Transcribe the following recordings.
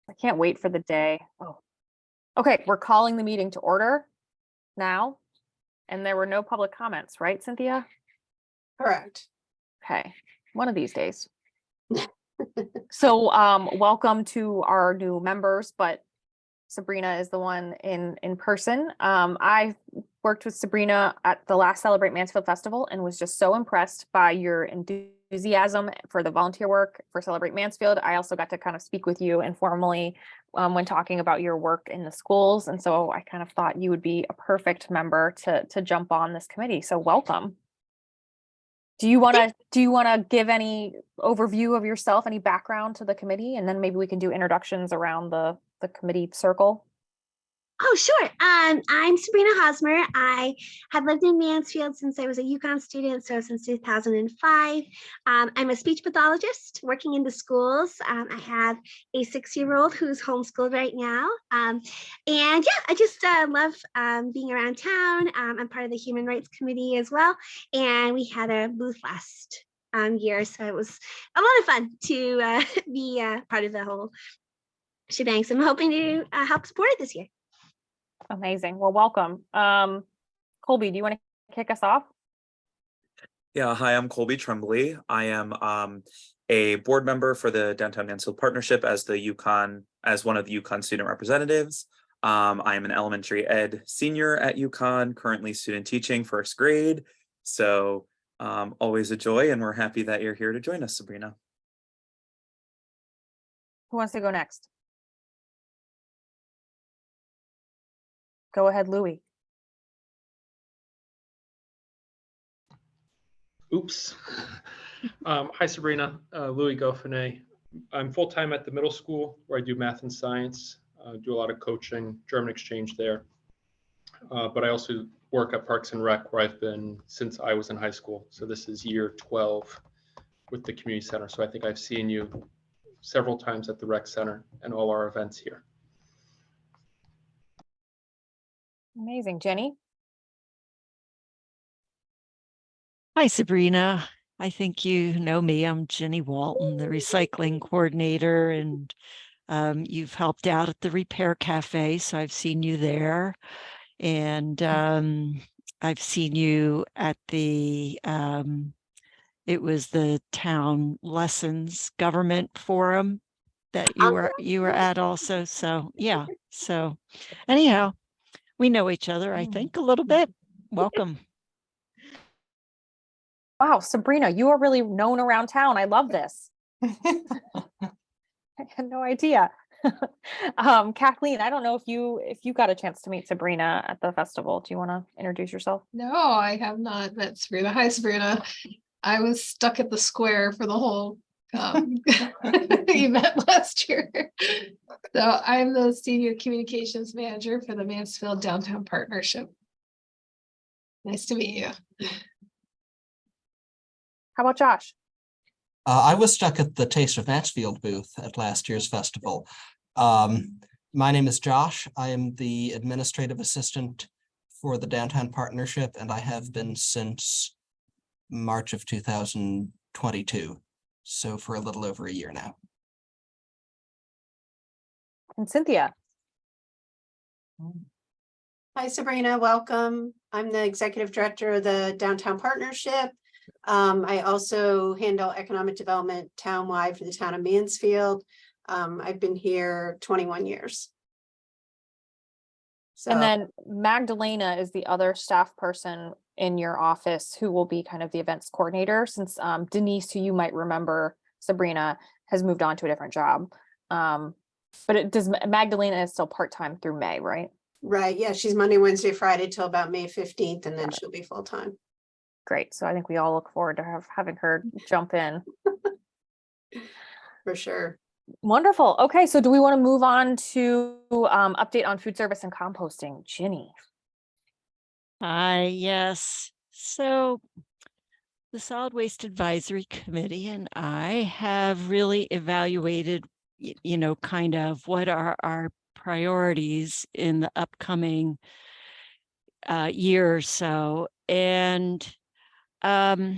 I can't wait for the day. Oh, okay. We're calling the meeting to order now. And there were no public comments, right, Cynthia? Correct. Okay, one of these days. So welcome to our new members, but Sabrina is the one in person. I worked with Sabrina at the last Celebrate Mansfield Festival and was just so impressed by your enthusiasm for the volunteer work for Celebrate Mansfield. I also got to kind of speak with you informally when talking about your work in the schools. And so I kind of thought you would be a perfect member to jump on this committee. So welcome. Do you want to give any overview of yourself, any background to the committee, and then maybe we can do introductions around the committee circle? Oh, sure. I'm Sabrina Hosmer. I have lived in Mansfield since I was a UConn student, so since 2005. I'm a speech pathologist working in the schools. I have a 6-year-old who's homeschooled right now. And yeah, I just love being around town. I'm part of the Human Rights Committee as well. And we had a booth last year, so it was a lot of fun to be part of the whole shebang. So I'm hoping to help support it this year. Amazing. Well, welcome. Colby, do you want to kick us off? Yeah, hi, I'm Colby Tremblay. I am a board member for the Downtown Mansfield Partnership as one of the UConn student representatives. I am an elementary ed senior at UConn, currently student teaching first grade. So always a joy, and we're happy that you're here to join us, Sabrina. Who wants to go next? Go ahead, Louie. Oops. Hi, Sabrina. Louis Goffinet. I'm full-time at the middle school where I do math and science, do a lot of coaching, German exchange there. But I also work at Parks and Rec where I've been since I was in high school. So this is year 12 with the community center. So I think I've seen you several times at the rec center and all our events here. Amazing. Jenny? Hi, Sabrina. I think you know me. I'm Jenny Walton, the recycling coordinator, and you've helped out at the Repair Cafe, so I've seen you there. And I've seen you at the, it was the Town Lessons Government Forum that you were at also. So yeah, so anyhow, we know each other, I think, a little bit. Welcome. Wow, Sabrina, you are really known around town. I love this. I had no idea. Kathleen, I don't know if you got a chance to meet Sabrina at the festival. Do you want to introduce yourself? No, I have not met Sabrina. Hi, Sabrina. I was stuck at the square for the whole event last year. So I'm the senior communications manager for the Mansfield Downtown Partnership. Nice to meet you. How about Josh? I was stuck at the Taste of Mansfield booth at last year's festival. My name is Josh. I am the administrative assistant for the Downtown Partnership, and I have been since March of 2022. So for a little over a year now. And Cynthia? Hi, Sabrina. Welcome. I'm the executive director of the Downtown Partnership. I also handle economic development townwide for the town of Mansfield. I've been here 21 years. So, And then Magdalena is the other staff person in your office who will be kind of the events coordinator, since Denise, who you might remember, Sabrina, has moved on to a different job. But Magdalena is still part-time through May, right? right. Yeah, she's Monday, Wednesday, Friday till about May 15th, and then she'll be full-time. Great. So I think we all look forward to having her jump in. For sure. Wonderful. Okay, so do we want to move on to update on food service and composting? Ginny. Hi, yes. So the Solid Waste Advisory Committee and I have really evaluated, kind of what are our priorities in the upcoming year or so. And, the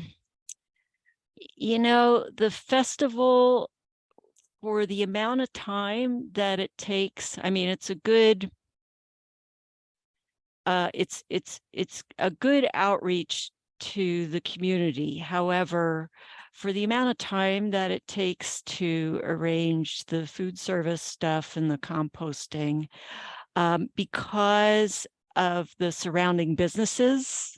festival for the amount of time that it takes, I mean, it's a good, it's a good outreach to the community. However, for the amount of time that it takes to arrange the food service stuff and the composting, because of the surrounding businesses,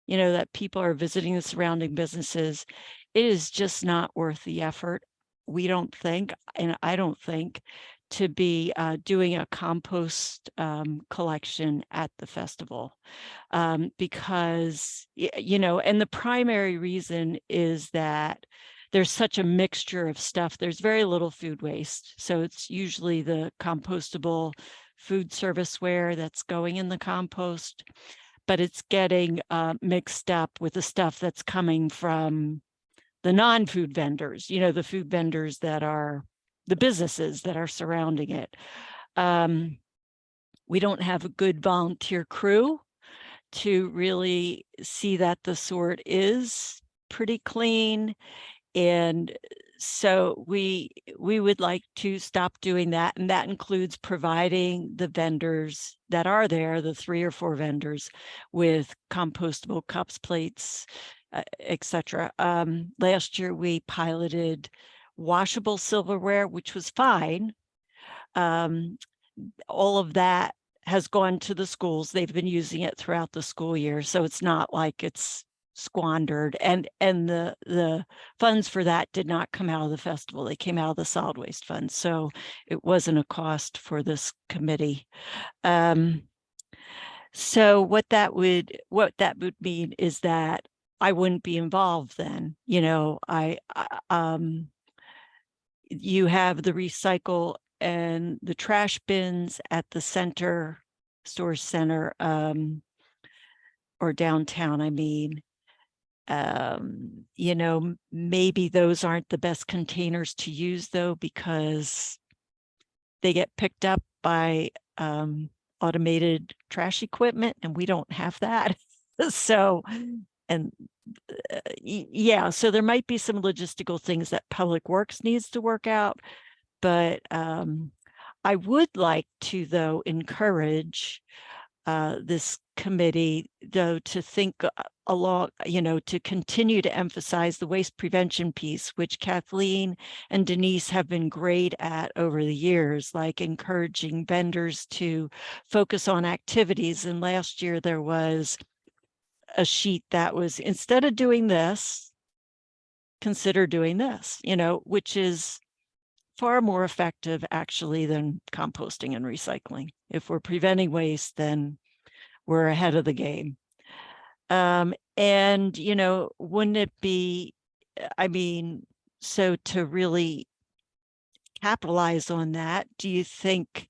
you know, that people are visiting the surrounding businesses, it is just not worth the effort. We don't think, and I don't think, to be doing a compost collection at the festival, because, you know, and the primary reason is that there's such a mixture of stuff. There's very little food waste. So it's usually the compostable food serviceware that's going in the compost, but it's getting mixed up with the stuff that's coming from the non-food vendors, you know, the food vendors that are the businesses that are surrounding it. We don't have a good volunteer crew to really see that the sort is pretty clean. And so we would like to stop doing that. And that includes providing the vendors that are there, the 3 or 4 vendors, with compostable cups, plates, etc. Last year we piloted washable silverware, which was fine. All of that has gone to the schools. They've been using it throughout the school year. So it's not like it's squandered, and the funds for that did not come out of the festival. They came out of the solid waste fund. So it wasn't a cost for this committee. So what that would mean is that I wouldn't be involved then. You know, you have the recycle and the trash bins at the store center, or downtown, I mean. You know, maybe those aren't the best containers to use though, because they get picked up by automated trash equipment, and we don't have that. So, and yeah, so there might be some logistical things that Public Works needs to work out, but I would like to, though, encourage this committee, though, to think along, you know, to continue to emphasize the waste prevention piece, which Kathleen and Denise have been great at over the years, like encouraging vendors to focus on activities. And last year there was a sheet that was, instead of doing this, consider doing this, you know, which is far more effective actually than composting and recycling. If we're preventing waste, then we're ahead of the game. And, you know, wouldn't it be, I mean, so to really capitalize on that, do you think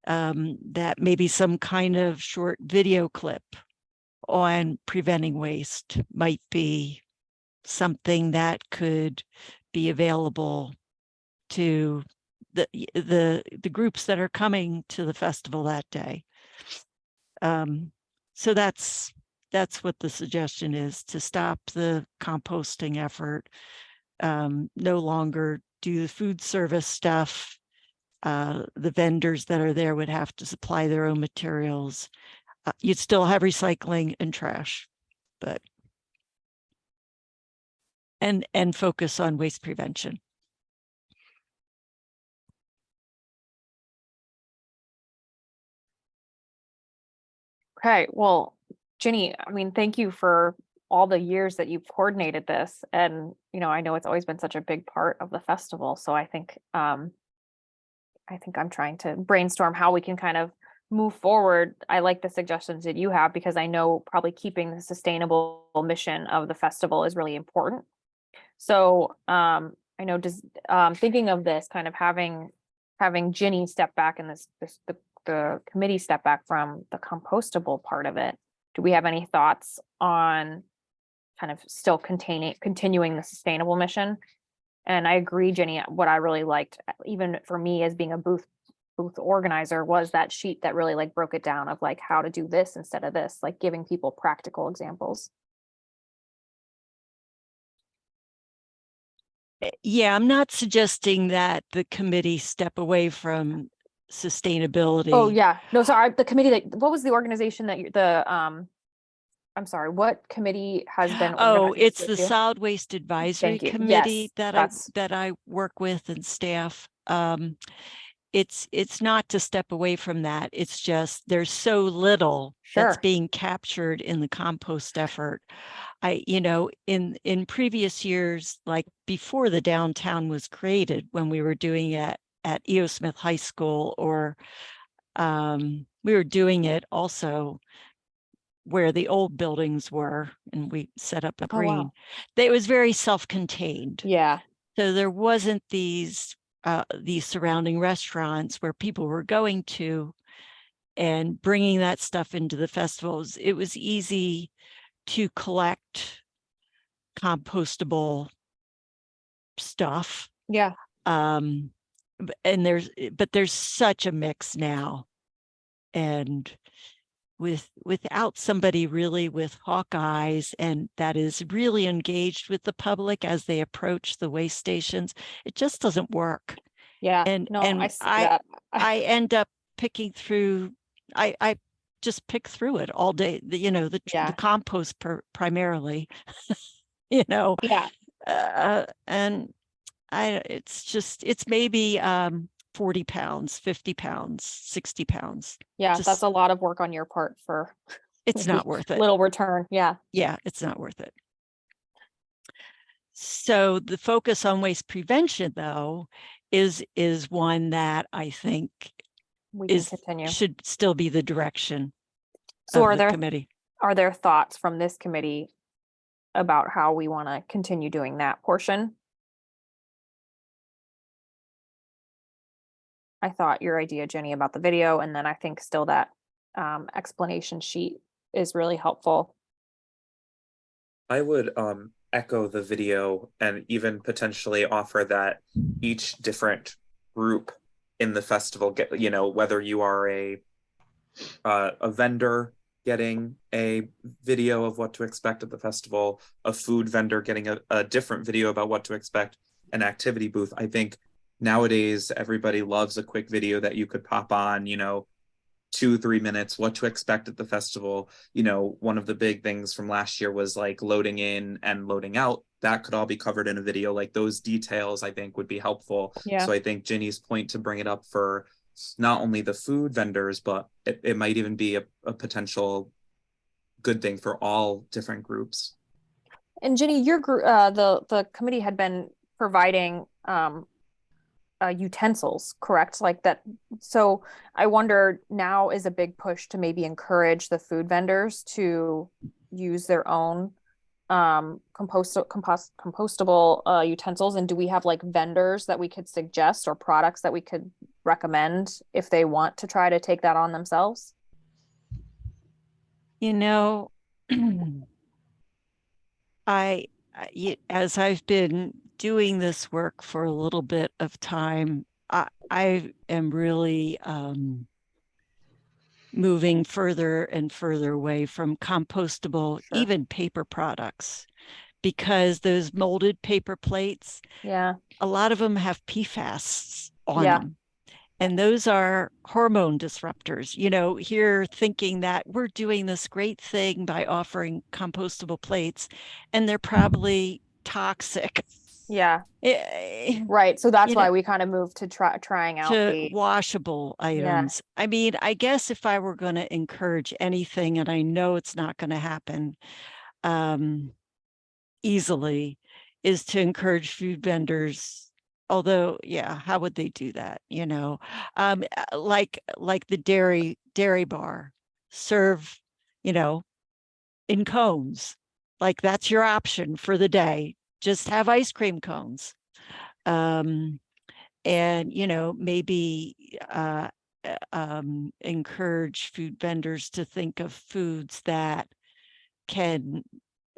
that maybe some kind of short video clip on preventing waste might be something that could be available to the groups that are coming to the festival that day? So that's what the suggestion is, to stop the composting effort, no longer do the food service stuff. The vendors that are there would have to supply their own materials. You'd still have recycling and trash, but and focus on waste prevention. Okay, well, Ginny, I mean, thank you for all the years that you've coordinated this. And, you know, I know it's always been such a big part of the festival. So I think I'm trying to brainstorm how we can kind of move forward. I like the suggestions that you have, because I know probably keeping the sustainable mission of the festival is really important. So I know thinking of this, kind of having Ginny step back in the committee step back from the compostable part of it. Do we have any thoughts on kind of still continuing the sustainable mission? And I agree, Ginny, what I really liked, even for me as being a booth organizer, was that sheet that really like broke it down of like how to do this instead of this, like giving people practical examples. Yeah, I'm not suggesting that the committee step away from sustainability. Oh, yeah. No, sorry, the committee that, what was the organization that I'm sorry, what committee has been Oh, organizing it's this the with you? Solid Waste Advisory Thank you. Committee Yes, that that's I work with and staff. It's not to step away from that. It's just there's so little that's sure. being captured in the compost effort. In previous years, like before the downtown was created, when we were doing it at E.O. Smith High School, or we were doing it also where the old buildings were, and we set up a Oh, green. wow. It was very self-contained. Yeah, So there wasn't these surrounding restaurants where people were going to and bringing that stuff into the festivals. It was easy to collect compostable stuff. yeah, And there's such a mix now. And without somebody really with hawk eyes and that is really engaged with the public as they approach the waste stations, it just doesn't work. yeah. And No, I see that. I end up picking through, I just pick through it all day, the Yeah. compost primarily, Yeah, and it's maybe 40 pounds, 50 pounds, 60 pounds. yeah, Just, that's a lot of work on your part for it's not worth it. little return. Yeah, Yeah, it's not worth it. So the focus on waste prevention, though, is one that I think we can continue. should still be the direction So of the committee. are there thoughts from this committee about how we want to continue doing that portion? I thought your idea, Jenny, about the video, and then I think still that explanation sheet is really helpful. I would echo the video and even potentially offer that each different group in the festival get, whether you are a vendor getting a video of what to expect at the festival, a food vendor getting a different video about what to expect, an activity booth. I think nowadays everybody loves a quick video that you could pop on, 2-3 minutes, what to expect at the festival. One of the big things from last year was like loading in and loading out. That could all be covered in a video. Like those details, I think, would be helpful. Yeah. So I think Ginny's point to bring it up for not only the food vendors, but it might even be a potential good thing for all different groups. And Ginny, your group, the committee had been providing utensils, correct? Like that. So I wonder now is a big push to maybe encourage the food vendors to use their own compostable utensils. And do we have like vendors that we could suggest or products that we could recommend if they want to try to take that on themselves? As I've been doing this work for a little bit of time, I am really moving further and further away from compostable, Sure. even paper products, because those molded paper plates, Yeah, a lot of them have PFAS on Yeah. them. And those are hormone disruptors. Here thinking that we're doing this great thing by offering compostable plates, and they're probably toxic. yeah, Eh, right. So that's You why know, we kind of moved to trying out to the washable items. I mean, I guess if I were going to encourage anything, and I know it's not going to happen easily, is to encourage food vendors. Although, yeah, how would they do that? Like the dairy bar, serve, in cones. Like that's your option for the day. Just have ice cream cones. And maybe encourage food vendors to think of foods that can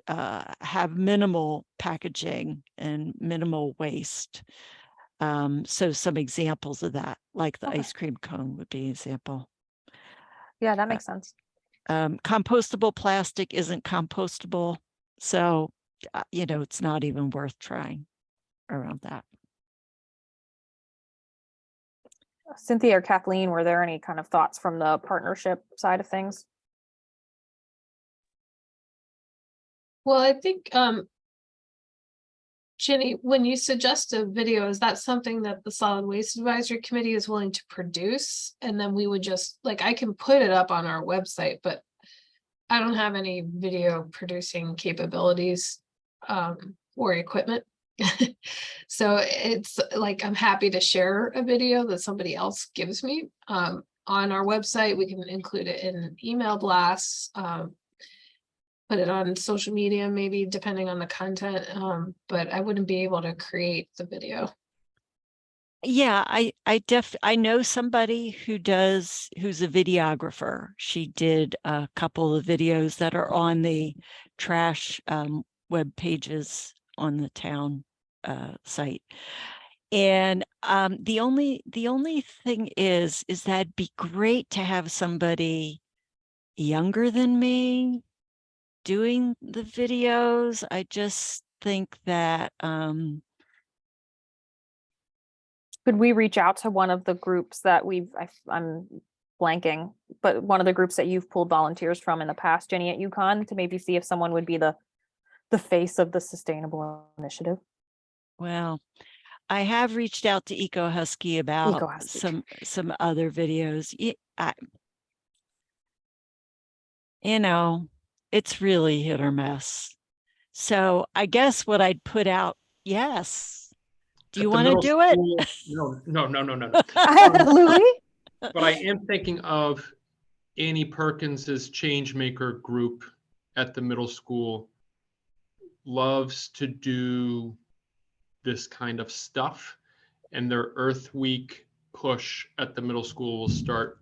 have minimal packaging and minimal waste. So some examples of that, like the Okay. ice cream cone would be an example. Yeah, that makes sense. Compostable plastic isn't compostable, so it's not even worth trying. around that. Cynthia or Kathleen, were there any kind of thoughts from the partnership side of things? Well, I think, Jenny, when you suggest a video, is that something that the Solid Waste Advisory Committee is willing to produce? And then we would just, like, I can put it up on our website, but I don't have any video producing capabilities or equipment. So it's like, I'm happy to share a video that somebody else gives me. On our website, we can include it in email blasts, put it on social media, maybe depending on the content, but I wouldn't be able to create the video. Yeah, I know somebody who's a videographer. She did a couple of videos that are on the trash web pages on the town site. And the only thing is that it'd be great to have somebody younger than me doing the videos. I just think that Could we reach out to one of the groups that I'm blanking, but one of the groups that you've pulled volunteers from in the past, Jenny, at UConn, to maybe see if someone would be the face of the sustainable initiative? well, I have reached out to Eco Husky about Eco Husky. some other videos. It's really hit or miss. So I guess what I'd put out, yes. Do you At the want to middle do it? school- No. Louis? But I am thinking of Annie Perkins's Changemaker group at the middle school loves to do this kind of stuff, and their Earth Week push at the middle school will start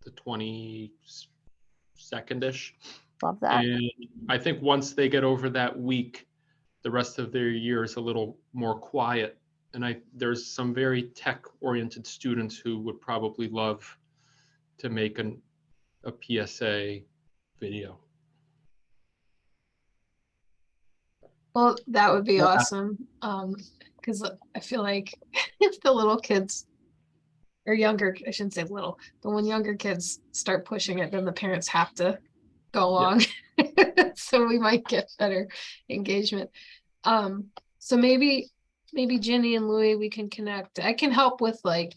the 22nd-ish. Love that. And I think once they get over that week, the rest of their year is a little more quiet. And there's some very tech-oriented students who would probably love to make a PSA video. Well, that would be Yeah. awesome. Because I feel like if the little kids or younger, I shouldn't say little, but when younger kids start pushing it, then the parents have to go along. So we might get better engagement. So maybe Ginny and Louie, we can connect. I can help with like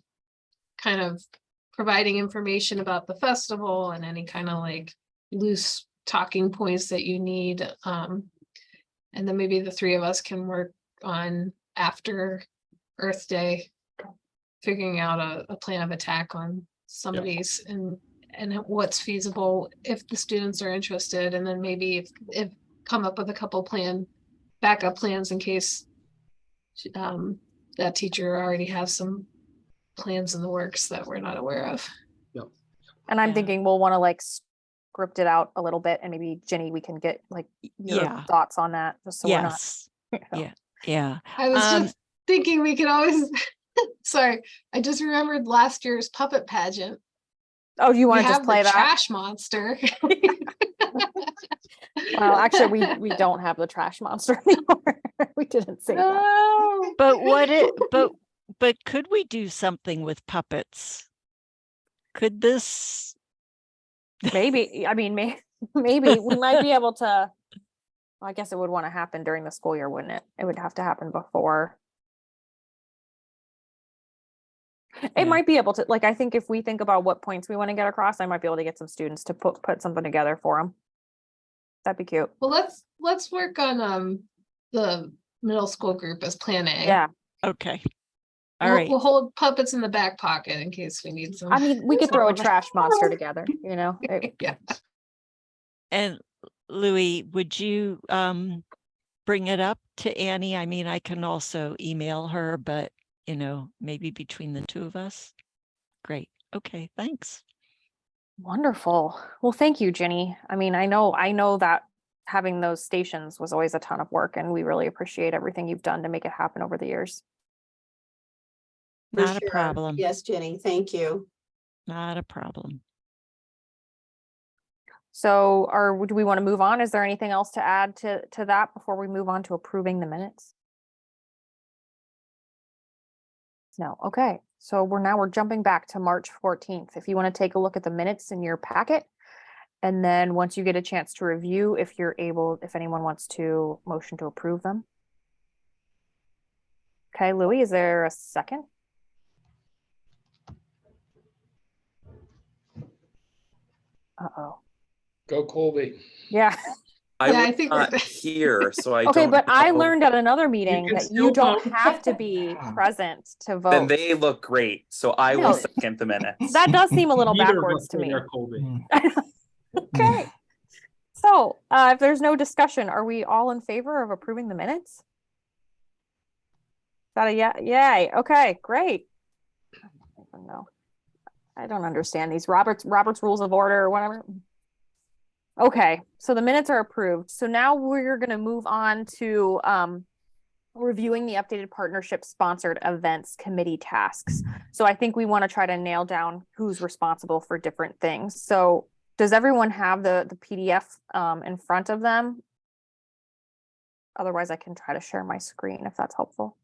kind of providing information about the festival and any kind of like loose talking points that you need. And then maybe the three of us can work on after Earth Day, figuring out a plan of attack on some of these and what's feasible if the students are interested, and then maybe if come up with a couple backup plans in case that teacher already has some plans in the works that we're not aware of. Yep. And I'm Yeah. thinking we'll want to like script it out a little bit, and maybe Jenny, we can get like your Yeah. thoughts on that, just so Yes. we're not. Yeah. Yeah. I was just thinking we could always, sorry, I just remembered last year's puppet pageant. Oh, do you want We to just have play the that? trash monster. Well, actually, we don't have the trash monster anymore. We didn't say that. No. But could we do something with puppets? Could this? Maybe, I mean, maybe we might be able to. Well, I guess it would want to happen during the school year, wouldn't it? It would have to happen before. Yeah. It might be able to, like, I think if we think about what points we want to get across, I might be able to get some students to put something together for them. That'd be cute. Well, let's work on the middle school group as plan A. Yeah. Okay. All We'll, right. we'll hold puppets in the back pocket in case we need some. I mean, we could throw a trash monster together, you know? Yeah. And Louis, would you bring it up to Annie? I mean, I can also email her, but maybe between the two of us. Great. Okay, thanks. Wonderful. Well, thank you, Ginny. I mean, I know that having those stations was always a ton of work, and we really appreciate everything you've done to make it happen over the years. For Not a sure. problem. Yes, Jenny, thank you. Not a problem. So, do we want to move on? Is there anything else to add to that before we move on to approving the minutes? No, okay. So we're jumping back to March 14th. If you want to take a look at the minutes in your packet. And then once you get a chance to review, if anyone wants to motion to approve them. Okay, Louis, is there a second? Uh-oh. Go Colby. Yeah. I Yeah, I was think we're not good. here, so I Okay, don't but I know. learned at another meeting can that still you don't vote. have to be present to vote. Then they look great, so I will No. second the minutes. That does seem a little Neither of backwards us to were me. there, Colby. Okay. So, if there's no discussion, are we all in favor of approving the minutes? Is that a yay? Okay, great. I don't know. I don't understand these Robert's rules of order or whatever. Okay, so the minutes are approved. So now we're going to move on to reviewing the updated partnership sponsored events committee tasks. So I think we want to try to nail down who's responsible for different things. So does everyone have the PDF in front of them? Otherwise, I can try to share my screen if that's helpful.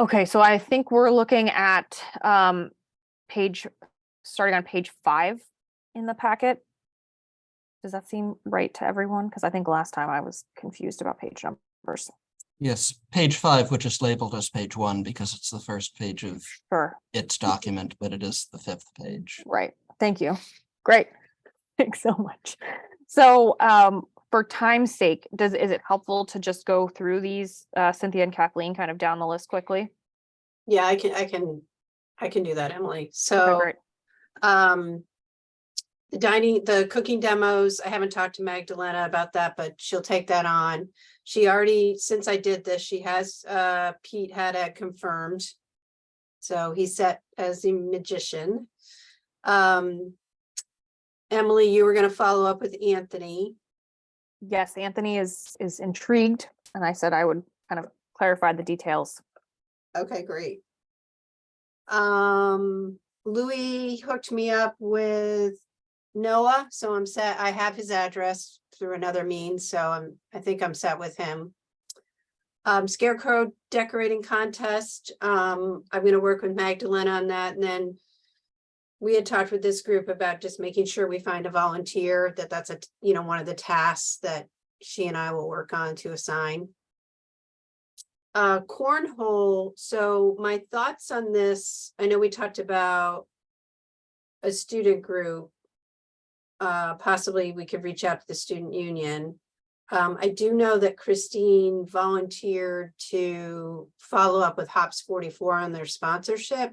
Okay, so I think we're looking at starting on page 5 in the packet. Does that seem right to everyone? Because I think last time I was confused about page numbers. Yes, page 5, which is labeled as page 1 because it's the first page of Sure. its document, but it is the 5th page. Right. Thank you. Great. Thanks so much. So for time's sake, is it helpful to just go through these, Cynthia and Kathleen, kind of down the list quickly? Yeah, I can do that, Emily. Okay, So, great. the cooking demos, I haven't talked to Magdalena about that, but she'll take that on. She already, since I did this, she has, Pete had it confirmed. So he's set as the magician. Emily, you were going to follow up with Anthony. Yes, Anthony is intrigued, and I said I would kind of clarify the details. Okay, great. Louis hooked me up with Noah, so I'm set. I have his address through another means, so I think I'm set with him. Scarecrow decorating contest. I'm going to work with Magdalena on that, and then we had talked with this group about just making sure we find a volunteer. That's one of the tasks that she and I will work on to assign. Cornhole. So my thoughts on this, I know we talked about a student group. Possibly we could reach out to the student union. I do know that Christine volunteered to follow up with Hops 44 on their sponsorship.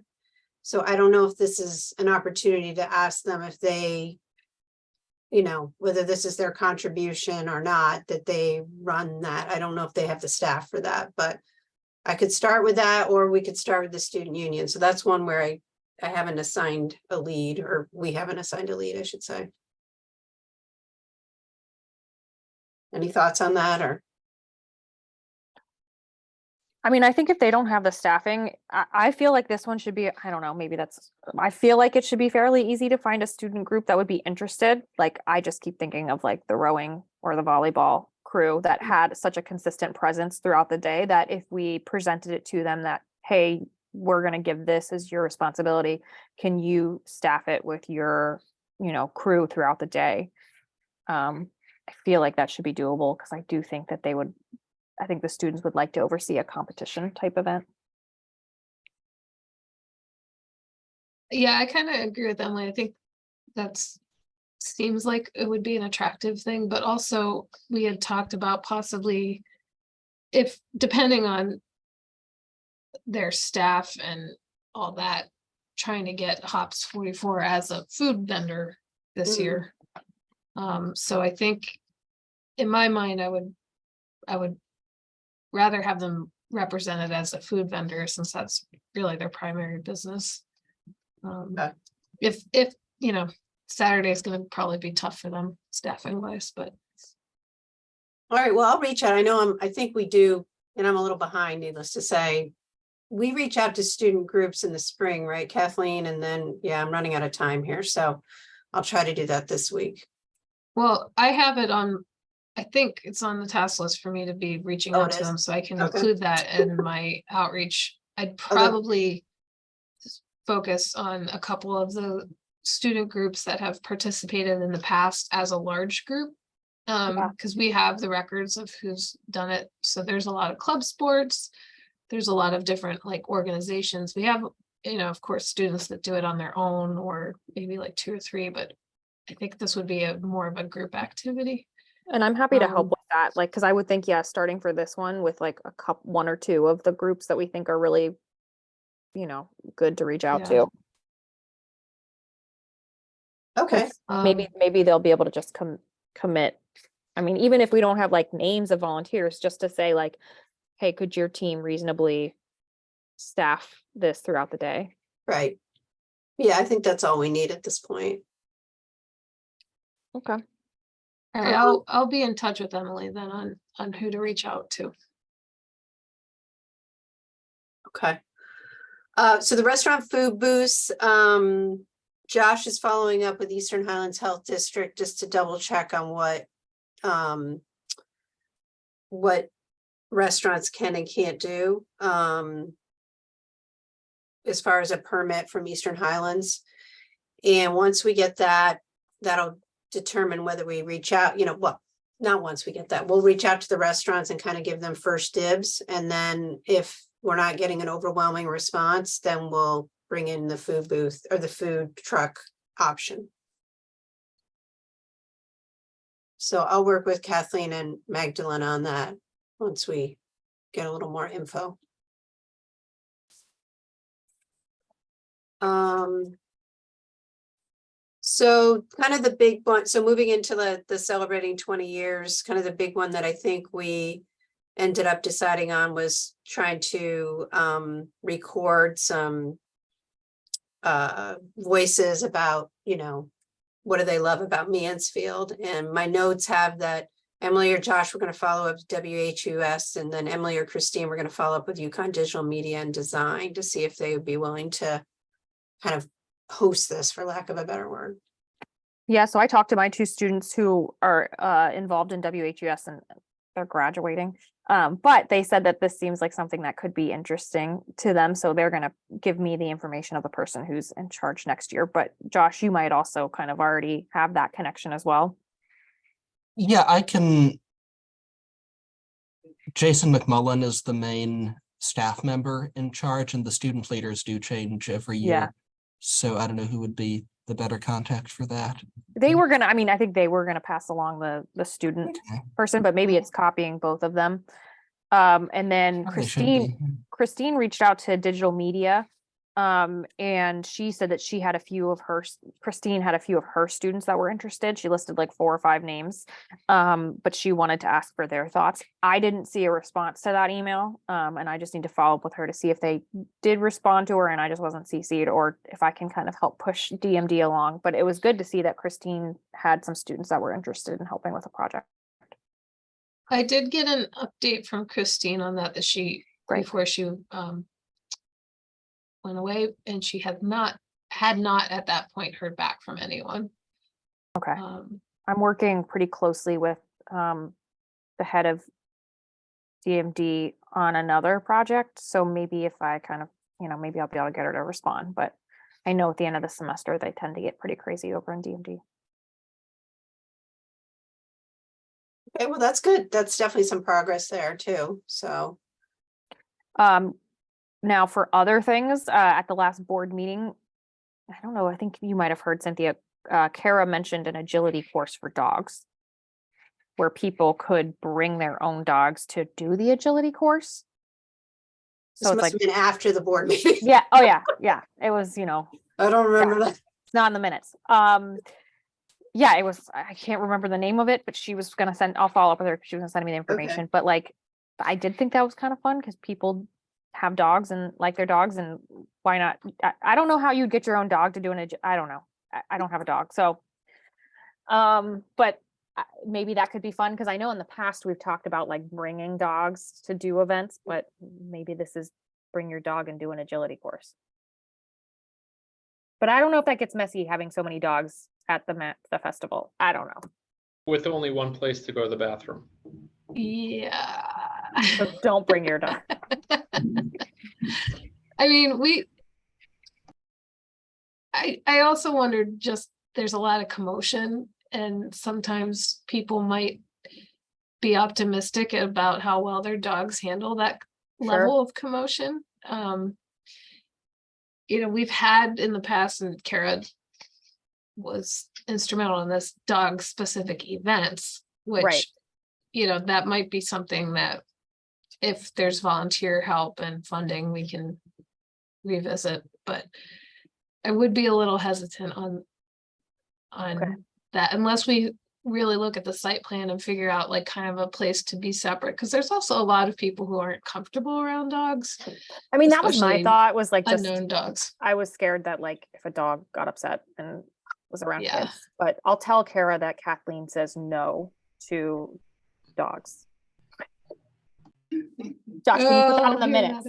So I don't know if this is an opportunity to ask them if they, whether this is their contribution or not, that they run that. I don't know if they have the staff for that, but I could start with that, or we could start with the student union. So that's one where I haven't assigned a lead, or we haven't assigned a lead, I should say. Any thoughts on that, or? I mean, I think if they don't have the staffing, I feel like this one should be, I don't know, I feel like it should be fairly easy to find a student group that would be interested. Like, I just keep thinking of like the rowing or the volleyball crew that had such a consistent presence throughout the day that if we presented it to them that, hey, we're going to give this as your responsibility, can you staff it with your, crew throughout the day? I feel like that should be doable because I do think that I think the students would like to oversee a competition type event. Yeah, I kind of agree with Emily. I think seems like it would be an attractive thing, but also we had talked about possibly, if depending on their staff and all that, trying to get Hops 44 as a food vendor this year. So I think in my mind, I would rather have them represented as a food vendor, since that's really their primary business. If Saturday is going to probably be tough for them staffing wise, but. All right, well, I'll reach out. I think we do, and I'm a little behind, needless to say. We reach out to student groups in the spring, right, Kathleen? And then, I'm running out of time here, so I'll try to do that this week. Well, I have it on I think it's on the task list for me to be reaching Oh, out it to is? them, so I can Okay. include that in my outreach. I'd probably focus on a couple of the student groups that have participated in the past as a large group. Yeah. Because we have the records of who's done it. So there's a lot of club sports. There's a lot of different like organizations. We have, of course, students that do it on their own or maybe like 2 or 3, but I think this would be more of a group activity. And I'm happy to help Um, with that, like, because I would think, yeah, starting for this one with like one or two of the groups that we think are really, good to reach out Yeah. to. Okay, Maybe they'll be able to just commit. I mean, even if we don't have like names of volunteers, just to say like, hey, could your team reasonably staff this throughout the day? right. Yeah, I think that's all we need at this point. Okay. all right, I'll be in touch with Emily then on who to reach out to. Okay. So the restaurant food booths, Josh is following up with Eastern Highlands Health District just to double check on what restaurants can and can't do, as far as a permit from Eastern Highlands. And once we get that, that'll determine whether we reach out, well, not once we get that, we'll reach out to the restaurants and kind of give them first dibs. And then if we're not getting an overwhelming response, then we'll bring in the food booth or the food truck option. So I'll work with Kathleen and Magdalene on that once we get a little more info. So kind of the big one, so moving into the celebrating 20 years, kind of the big one that I think we ended up deciding on was trying to record some voices about, what do they love about Mansfield? And my notes have that Emily or Josh were going to follow up with WHUS, and then Emily or Christine were going to follow up with UConn Digital Media and Design to see if they would be willing to kind of host this, for lack of a better word. Yeah, so I talked to my 2 students who are involved in WHUS and they're graduating. But they said that this seems like something that could be interesting to them. So they're going to give me the information of the person who's in charge next year. But Josh, you might also kind of already have that connection as well. Yeah, I can. Jason McMullen is the main staff member in charge, and the student leaders do change every year. Yeah. So I don't know who would be the better contact for that. They were gonna, I think they were gonna pass along the student Okay. person, but maybe it's copying both of them. And then Probably should be. Christine reached out to digital media. And she said that Christine had a few of her students that were interested. She listed like 4 or 5 names. But she wanted to ask for their thoughts. I didn't see a response to that email. And I just need to follow up with her to see if they did respond to her and I just wasn't CC'd, or if I can kind of help push DMD along. But it was good to see that Christine had some students that were interested in helping with the project. I did get an update from Christine on that she Great. before she went away, and she had not at that point heard back from anyone. Okay. I'm working pretty closely with the head of DMD on another project. So maybe if I kind of, maybe I'll be able to get her to respond. But I know at the end of the semester, they tend to get pretty crazy over in DMD. Okay, well, that's good. That's definitely some progress there too. So. Now for other things, at the last board meeting, I don't know, I think you might have heard Cynthia, Kara mentioned an agility course for dogs where people could bring their own dogs to do the agility course. This So it's must like, have been after the board meeting. yeah, oh yeah, it was, I don't remember that. it's not in the minutes. Yeah, it was, I can't remember the name of it, but she was gonna I'll follow up with her, she was gonna send me the information, but like, I did think that was kind of fun because people have dogs and like their dogs, and why not? I don't know how you'd get your own dog to do I don't know. I don't have a dog, so. But maybe that could be fun because I know in the past we've talked about like bringing dogs to do events, but maybe this is bring your dog and do an agility course. But I don't know if that gets messy having so many dogs at the festival. I don't know. with only one place to go to the bathroom. Yeah. So don't bring your dog. I mean, I also wondered, just there's a lot of commotion, and sometimes people might be optimistic about how well their dogs handle that level of commotion. We've had in the past, and Kara was instrumental in this, dog specific events, which, Right. That might be something that if there's volunteer help and funding, we can revisit, but I would be a little hesitant on Okay. that, unless we really look at the site plan and figure out like kind of a place to be separate, because there's also a lot of people who aren't comfortable around dogs, I mean, that was my especially thought, was like, just, unknown dogs. I was scared that like if a dog got upset and was around Yeah. kids, but I'll tell Kara that Kathleen says no to dogs. Josh, can you put that in the minutes?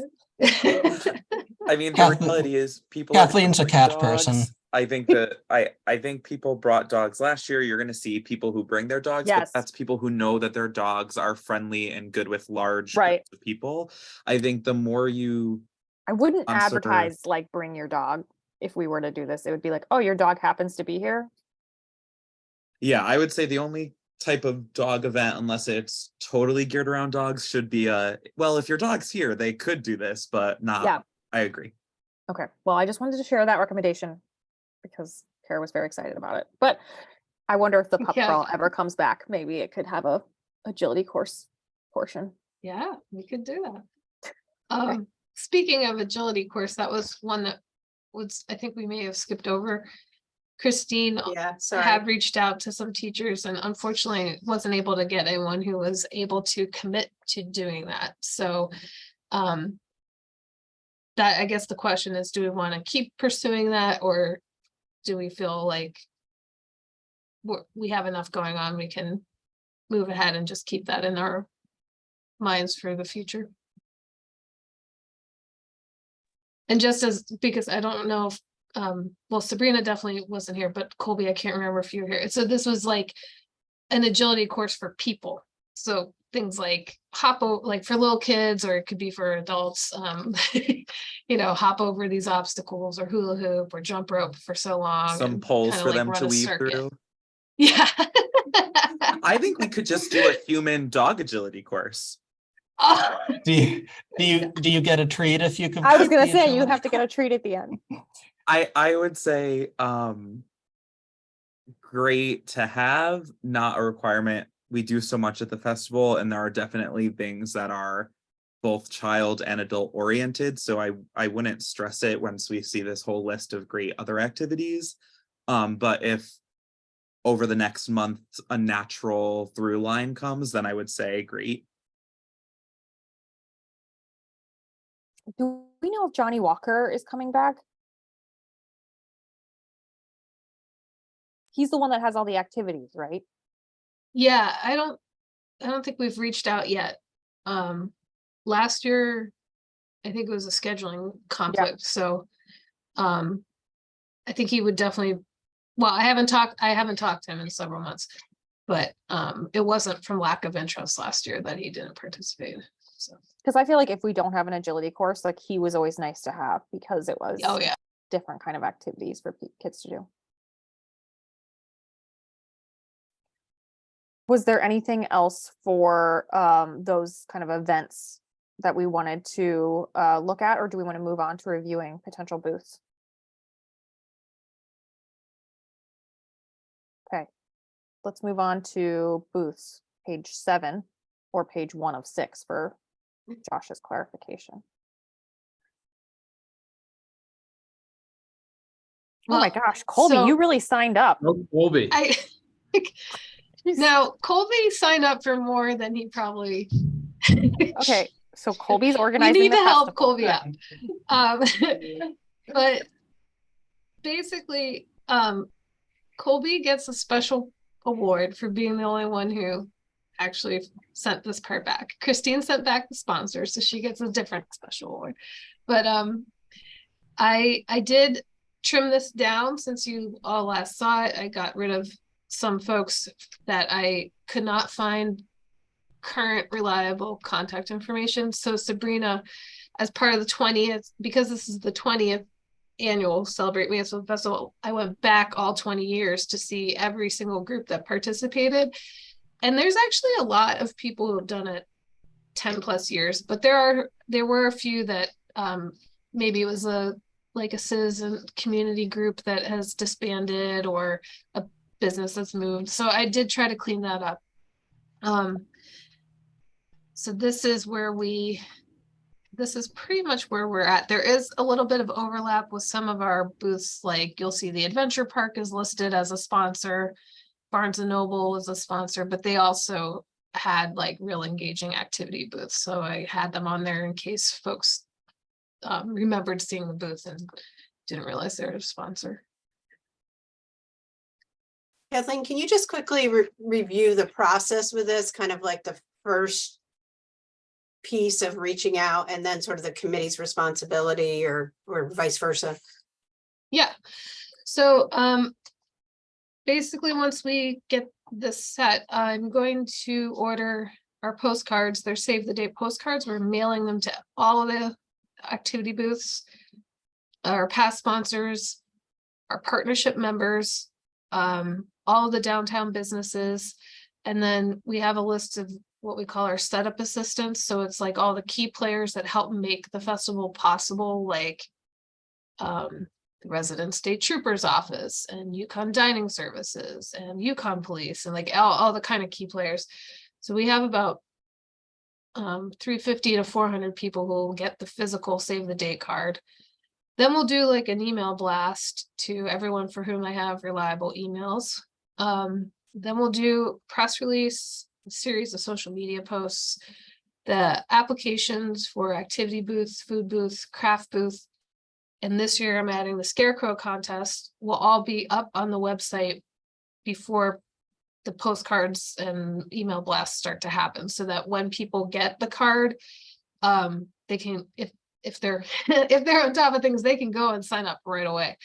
I mean, the Kath- reality is people. are Kathleen's a bringing cat dogs. person. I think that I think people brought dogs last year. You're going to see people who bring their dogs, Yes. but that's people who know that their dogs are friendly and good with large Right. groups of people. I think the more you, I wouldn't Sponsor- advertise like bring your dog if we were to do this. It would be like, oh, your dog happens to be here. yeah, I would say the only type of dog event, unless it's totally geared around dogs, should be well, if your dog's here, they could do this, but not. Yeah. I agree. Okay. Well, I just wanted to share that recommendation because Kara was very excited about it. But I wonder if the pup Yeah. crawl ever comes back. Maybe it could have a agility course portion. Yeah, we could do that. Speaking of agility course, that was one that was, I think we may have skipped over. Christine Yeah, sorry. had reached out to some teachers and unfortunately wasn't able to get anyone who was able to commit to doing that. So that, I guess the question is, do we want to keep pursuing that, or do we feel like we have enough going on, we can move ahead and just keep that in our minds for the future? And just as, because I don't know if, well, Sabrina definitely wasn't here, but Colby, I can't remember if you were here. So this was like an agility course for people. So things like like for little kids, or it could be for adults, hop over these obstacles, or hula hoop, or jump rope for so long. Some and poles kinda for like them run to a weave circuit. through. Yeah. I think we could just do a human dog agility course. Do you get a treat if you complete? I was gonna the say you agility have to get a treat at the end. I would say great to have, not a requirement. We do so much at the festival, and there are definitely things that are both child and adult oriented. So I wouldn't stress it once we see this whole list of great other activities. But if over the next month a natural through line comes, then I would say great. Do we know if Johnny Walker is coming back? He's the one that has all the activities, right? Yeah, I don't think we've reached out yet. Last year, I think it was a scheduling conflict, so I think he would definitely, well, I haven't talked to him in several months, but it wasn't from lack of interest last year that he didn't participate. So Because I feel like if we don't have an agility course, like he was always nice to have because it was oh yeah. different kind of activities for kids to do. Was there anything else for those kind of events that we wanted to look at, or do we want to move on to reviewing potential booths? Okay, let's move on to booths, page 7 or page 1 of 6 for Josh's clarification. Oh my Well, gosh, Colby, so- you really signed up. No, Colby. Now Colby signed up for more than he probably. Okay, so Colby's We organizing need the to help festival. Colby out. But basically, Colby gets a special award for being the only one who actually sent this part back. Christine sent back the sponsor, so she gets a different special award. But I did trim this down since you all last saw it. I got rid of some folks that I could not find current reliable contact information. So Sabrina, as part of the 20th, because this is the 20th annual Celebrate Mansfield Festival, I went back all 20 years to see every single group that participated. And there's actually a lot of people who have done it 10 plus years, but there were a few that maybe it was a citizen community group that has disbanded, or a business that's moved. So I did try to clean that up. So this is pretty much where we're at. There is a little bit of overlap with some of our booths. Like you'll see the Adventure Park is listed as a sponsor. Barnes and Noble is a sponsor, but they also had like real engaging activity booths. So I had them on there in case folks remembered seeing the booth and didn't realize they were a sponsor. Kathleen, can you just quickly review the process with this, kind of like the first piece of reaching out and then sort of the committee's responsibility, or vice versa? Yeah. So basically, once we get this set, I'm going to order our postcards. They're save the date postcards. We're mailing them to all of the activity booths, our past sponsors, our partnership members, all the downtown businesses. And then we have a list of what we call our setup assistants. So it's like all the key players that help make the festival possible, like the Resident State Trooper's Office and Yukon Dining Services and Yukon Police, and like all the kind of key players. So we have about 350 to 400 people who will get the physical save the date card. Then we'll do like an email blast to everyone for whom I have reliable emails. Then we'll do press release, a series of social media posts, the applications for activity booths, food booths, craft booth. And this year I'm adding the Scarecrow contest will all be up on the website before the postcards and email blasts start to happen, so that when people get the card, they can, if they're if they're on top of things, they can go and sign up right away.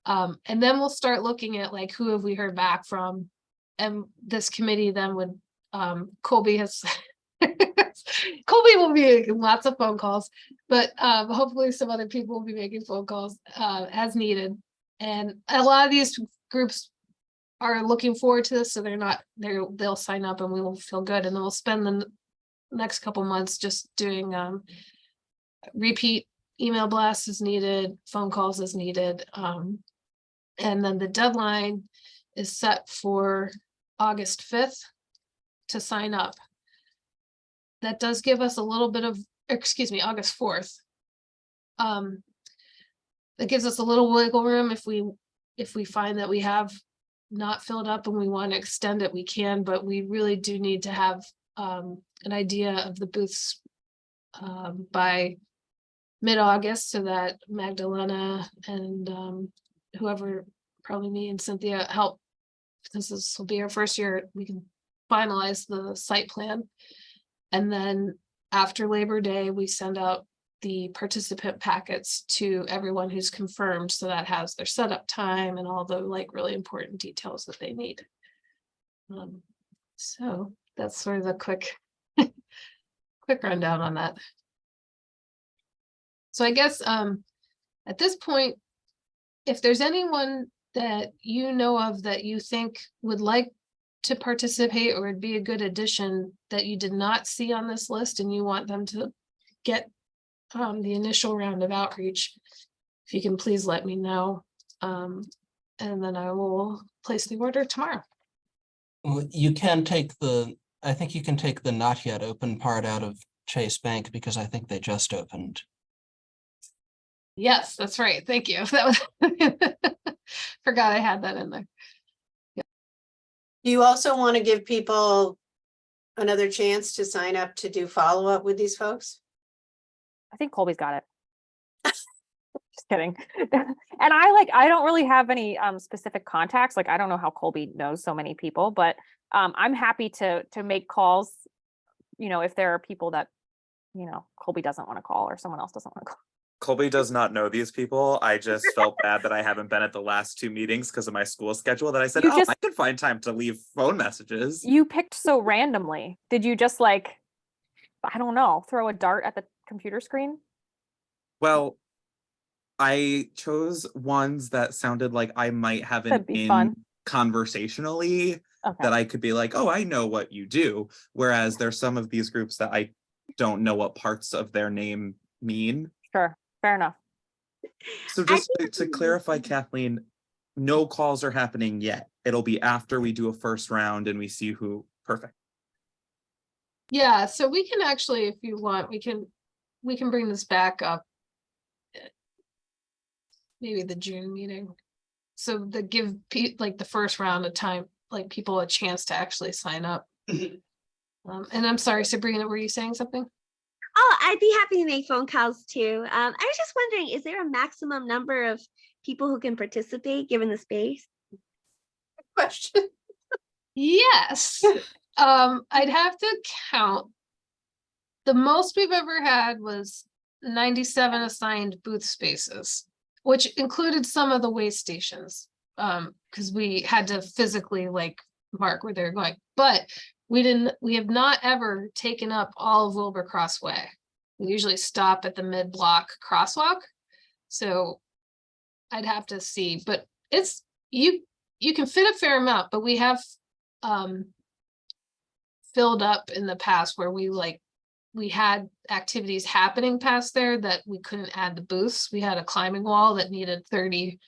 And then we'll start looking at like, who have we heard back from? And this committee then would, Colby will be making lots of phone calls, but hopefully some other people will be making phone calls as needed. And a lot of these groups are looking forward to this, so they'll sign up and we will feel good. And then we'll spend the next couple months just doing repeat email blasts as needed, phone calls as needed. And then the deadline is set for August 5th to sign up. That does give us a little bit of, August 4th. That gives us a little wiggle room. If we find that we have not filled up and we want to extend it, we can, but we really do need to have an idea of the booths by mid-August, so that Magdalena and whoever, probably me and Cynthia, help. This will be our first year. We can finalize the site plan. And then after Labor Day, we send out the participant packets to everyone who's confirmed. So that has their setup time and all the like really important details that they need. So that's sort of the quick rundown on that. So I guess at this point, if there's anyone that you know of that you think would like to participate or would be a good addition that you did not see on this list and you want them to get the initial round of outreach, if you can please let me know. And then I will place the order tomorrow. Well, you can take I think you can take the not yet open part out of Chase Bank, because I think they just opened. Yes, that's right. Thank you. That was forgot I had that in there. Do you also want to give people another chance to sign up to do follow-up with these folks? I think Colby's got it. Just kidding. And I don't really have any specific contacts. Like, I don't know how Colby knows so many people, but I'm happy to make calls, if there are people that, Colby doesn't want to call or someone else doesn't want to call. Colby does not know these people. I just felt bad that I haven't been at the last 2 meetings because of my school schedule, that I said, You oh, just- I could find time to leave phone messages. You picked so randomly. Did you just like, I don't know, throw a dart at the computer screen? Well, I chose ones that sounded like I might have an That'd be in fun. conversationally Okay. that I could be like, oh, I know what you do. Whereas there's some of these groups that I don't know what parts of their name mean. Sure. Fair enough. So just to clarify, Kathleen, no calls are happening yet. It'll be after we do a first round and we see who. Perfect. Yeah, so we can actually, if you want, we can bring this back up. Maybe the June meeting. So the give like the first round of time, like people a chance to actually sign up. And I'm sorry, Sabrina, were you saying something? Oh, I'd be happy to make phone calls too. I was just wondering, is there a maximum number of people who can participate given the space? Question. Yes. I'd have to count. The most we've ever had was 97 assigned booth spaces, which included some of the way stations. Because we had to physically like mark where they're going, but we have not ever taken up all of Wilbur Way. We usually stop at the mid-block crosswalk. So I'd have to see, but it's you can fit a fair amount, but we have filled up in the past where we had activities happening past there that we couldn't add the booths. We had a climbing wall that needed 30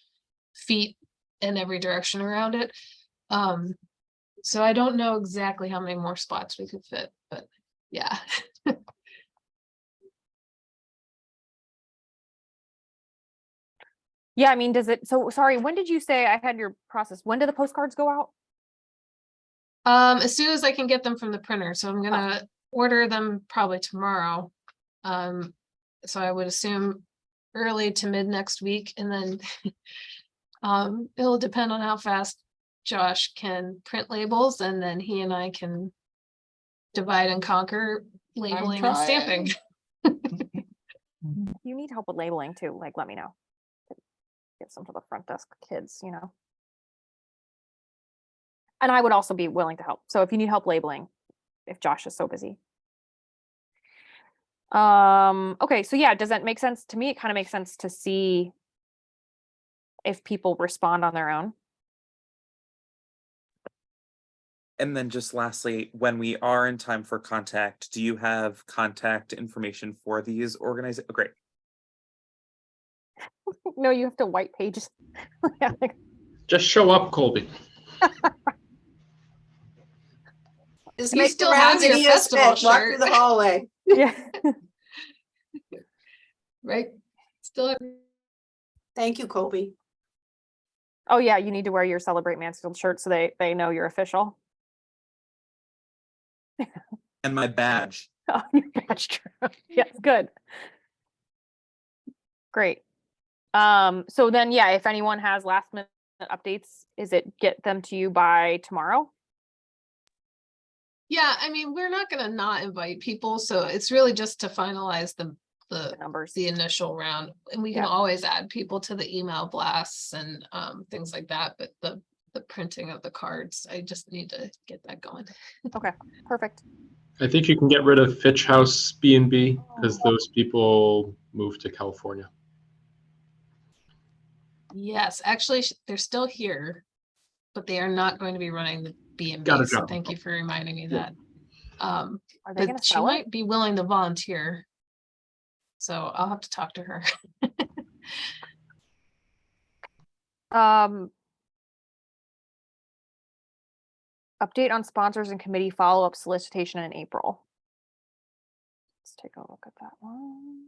feet in every direction around it. So I don't know exactly how many more spots we could fit, but yeah. Yeah, I mean, does it, so sorry, when did you say I had your process? When do the postcards go out? As soon as I can get them from the printer, so I'm gonna order them probably tomorrow. So I would assume early to mid next week, and then it'll depend on how fast Josh can print labels, and then he and I can divide and conquer labeling and stamping. You need help with labeling too, like let me know. Get some to the front desk kids, you know. And I would also be willing to help. So if you need help labeling, if Josh is so busy. Okay, so yeah, does that make sense to me? It kind of makes sense to see if people respond on their own. And then just lastly, when we are in time for contact, do you have contact information for these organizations? Oh, great. No, you have to white pages. Yeah, like, Just show up, Colby. Just You make still the have rounds in your festival ESPN, walk through shirt. the hallway. yeah. Right? Still have Thank you, Colby. Oh yeah, you need to wear your Celebrate Mansfield shirt so they know you're official. And my badge. Oh, that's true. Yes, good. Great. So then, yeah, if anyone has last minute updates, is it get them to you by tomorrow? Yeah, I mean, we're not gonna not invite people, so it's really just to finalize the Numbers. the initial round. And we can Yeah. always add people to the email blasts and things like that, but the printing of the cards, I just need to get that going. Okay, perfect. I think you can get rid of Fitch House B&B because those people moved to California. Yes, actually, they're still here, but they are not going to be running the Got B&B, it, so got it. thank you for reminding me Yeah. that. Are they gonna But she sell it? might be willing to volunteer. So I'll have to talk to her. Update on sponsors and committee follow-up solicitation in April. Let's take a look at that one.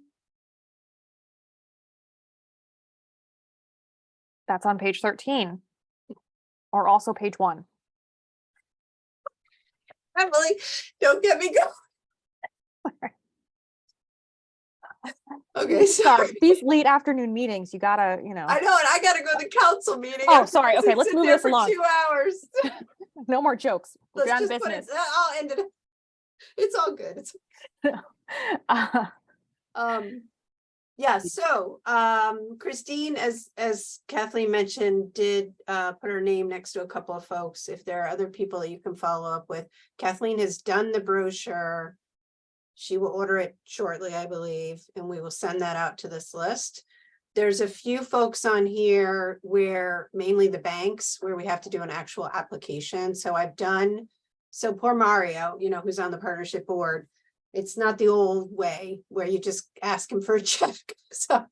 That's on page 13. Or also page 1. Emily, don't get me going. Okay, sorry. These late afternoon meetings, you gotta, you know. I know, and I gotta go to the council meeting. Oh, I have to sorry. Okay, let's sit move there this for along. 2 hours. No more jokes. We're Let's on just put it, business. I'll end it. It's all good. Uh, Um, Yeah, so Christine, as Kathleen mentioned, did put her name next to a couple of folks. If there are other people that you can follow up with. Kathleen has done the brochure. She will order it shortly, I believe, and we will send that out to this list. There's a few folks on here where mainly the banks where we have to do an actual application. So so poor Mario, who's on the partnership board. It's not the old way where you just ask him for a check. So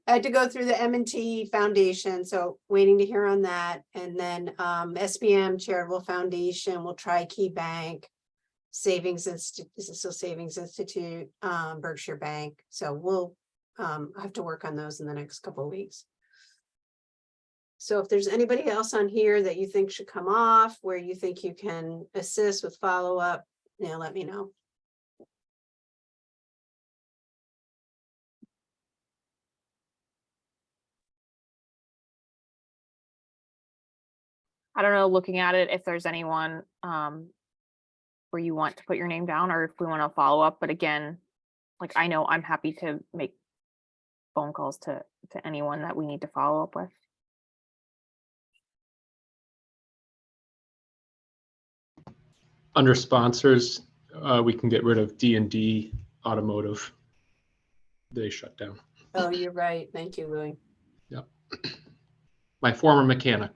I had to go through the M&T Foundation. So waiting to hear on that. And then SBM Charitable Foundation will try Key Bank, Savings Institute, Berkshire Bank. So we'll have to work on those in the next couple of weeks. So if there's anybody else on here that you think should come off, where you think you can assist with follow-up, let me know. I don't know, looking at it, if there's anyone where you want to put your name down or if we want to follow up. But again, like I know I'm happy to make phone calls to anyone that we need to follow up with. Under sponsors, we can get rid of D&D Automotive. They shut down. Oh, you're right. Thank you, Louis. Yep. My former mechanic.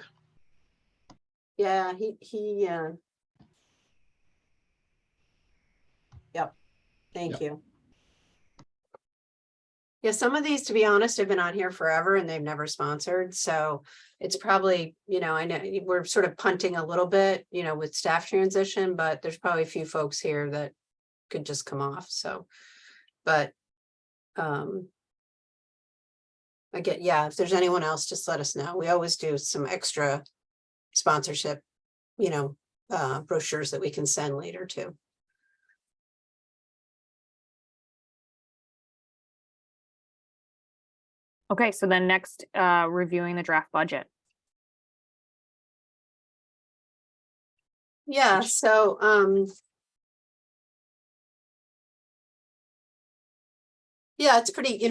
Yeah, yep. Thank you. Yeah, some of these, to be honest, have been on here forever and they've never sponsored. So it's probably, I know we're sort of punting a little bit, with staff transition, but there's probably a few folks here that could just come off. So, but again, yeah, if there's anyone else, just let us know. We always do some extra sponsorship, brochures that we can send later too. Okay, so then next, reviewing the draft budget. Yeah, so yeah, it's pretty,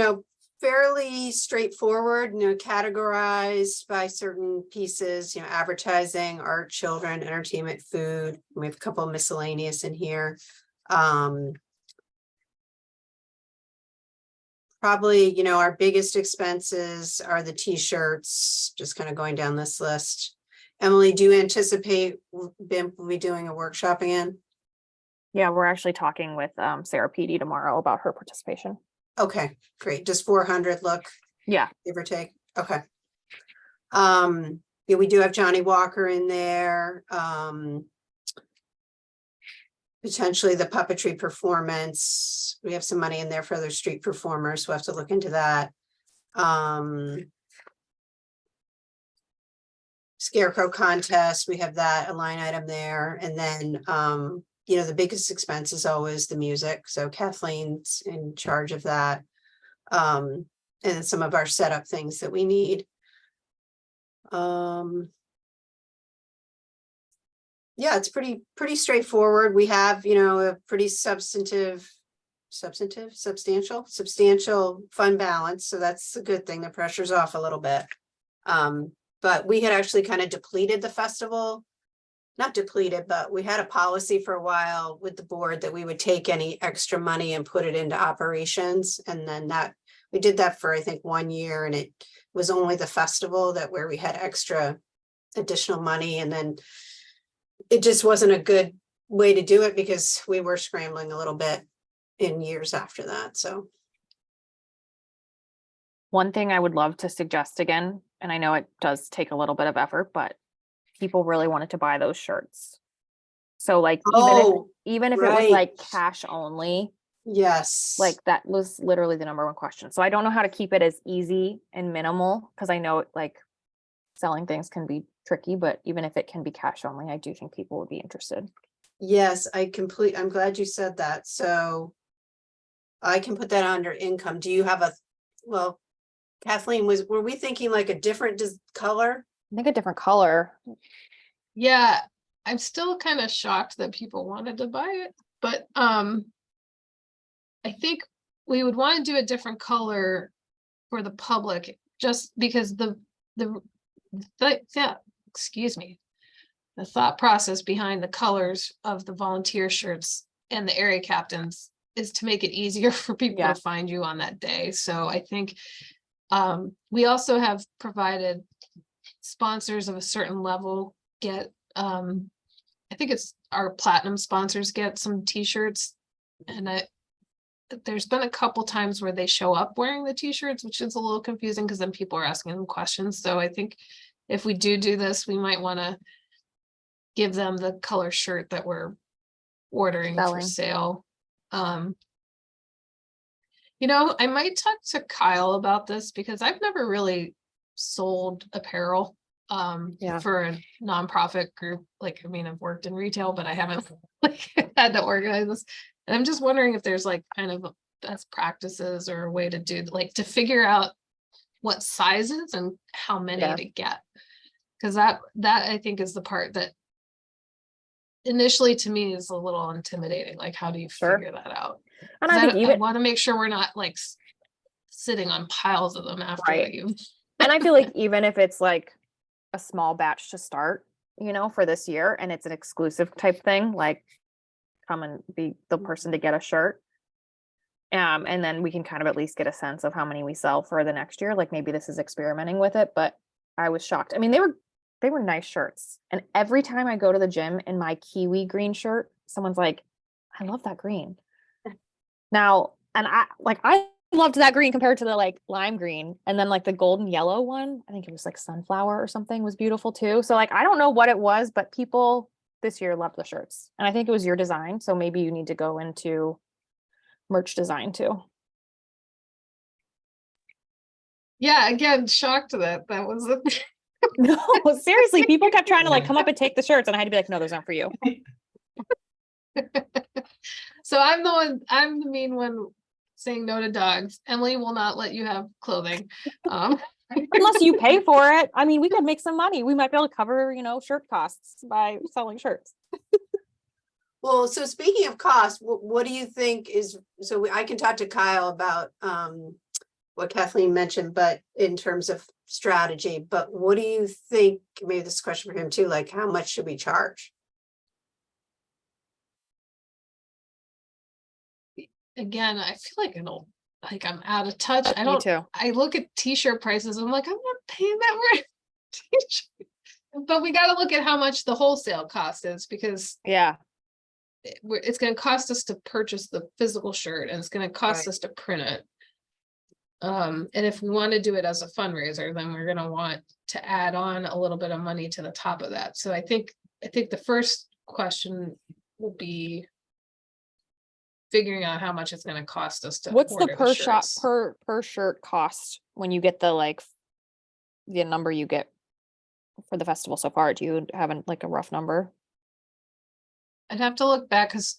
fairly straightforward, categorized by certain pieces, advertising, art, children, entertainment, food. We have a couple of miscellaneous in here. Probably, our biggest expenses are the t-shirts, just kind of going down this list. Emily, do you anticipate BIMP will be doing a workshop again? Yeah, we're actually talking with Sarah Petey tomorrow about her participation. Okay, great. Does 400 look, Yeah, give or take? Okay. Yeah, we do have Johnny Walker in there. Potentially the puppetry performance. We have some money in there for other street performers. We'll have to look into that. Scarecrow contest, we have that, a line item there. And then, the biggest expense is always the music. So Kathleen's in charge of that. And then some of our setup things that we need. Yeah, it's pretty straightforward. We have, a pretty substantial fund balance. So that's a good thing. The pressure's off a little bit. But we had actually kind of depleted the festival. Not depleted, but we had a policy for a while with the board that we would take any extra money and put it into operations. And then we did that for, I think, 1 year, and it was only the festival where we had extra additional money. And then it just wasn't a good way to do it because we were scrambling a little bit in years after that. So one thing I would love to suggest again, and I know it does take a little bit of effort, but people really wanted to buy those shirts. So like, even if it was like cash only, yes, like that was literally the number one question. So I don't know how to keep it as easy and minimal, because I know like selling things can be tricky, but even if it can be cash only, I do think people would be interested. Yes, I'm glad you said that. So I can put that under income. Do you have well, Kathleen, were we thinking like a different color? I think a different color. Yeah, I'm still kind of shocked that people wanted to buy it, but I think we would want to do a different color for the public, just because yeah, excuse me, the thought process behind the colors of the volunteer shirts and the area captains is to make it easier for people Yeah. to find you on that day. So I think we also have provided sponsors of a certain level get, I think it's our platinum sponsors get some t-shirts, and there's been a couple times where they show up wearing the t-shirts, which is a little confusing because then people are asking them questions. So I think if we do this, we might want to give them the color shirt that we're ordering for Selling. sale. You know, I might talk to Kyle about this because I've never really sold apparel Yeah. for a nonprofit group. Like, I mean, I've worked in retail, but I haven't like had to organize this. And I'm just wondering if there's like kind of best practices or a way to do like to figure out what sizes and how many Yeah. to get. Because that I think is the part that initially to me is a little intimidating. Like, how do you Sure. figure that out? And 'Cause I think I even, want to make sure we're not like sitting on piles of them after Right. you. and I feel like even if it's like a small batch to start, you know, for this year, and it's an exclusive type thing, like come and be the person to get a shirt. And then we can kind of at least get a sense of how many we sell for the next year. Like maybe this is experimenting with it, but I was shocked. I mean, they were nice shirts. And every time I go to the gym in my kiwi green shirt, someone's like, I love that green. Now, and I loved that green compared to the like lime green. And then like the golden yellow one, I think it was like sunflower or something, was beautiful too. So like I don't know what it was, but people this year loved the shirts. And I think it was your design. So maybe you need to go into merch design too. Yeah, again, shocked that was a No, seriously, people kept trying to like come up and take the shirts, and I had to be like, no, those aren't for you. So I'm the mean one saying no to dogs. Emily will not let you have clothing. Unless you pay for it. I mean, we could make some money. We might be able to cover, you know, shirt costs by selling shirts. Well, so speaking of cost, what do you think is, I can talk to Kyle about what Kathleen mentioned, but in terms of strategy, but what do you think, maybe this is a question for him too, like how much should we charge? Again, I feel like I'm out of touch. Me too. I look at t-shirt prices. I'm like, I'm not paying that for a t-shirt. But we got to look at how much the wholesale cost is, because Yeah. it's going to cost us to purchase the physical shirt, and it's going to cost Right. us to print it. And if we want to do it as a fundraiser, then we're going to want to add on a little bit of money to the top of that. So I think the first question will be figuring out how much it's going to cost us to What's the order per shot shirts. per shirt cost when you get the like the number you get for the festival so far? Do you have like a rough number? I'd have to look back because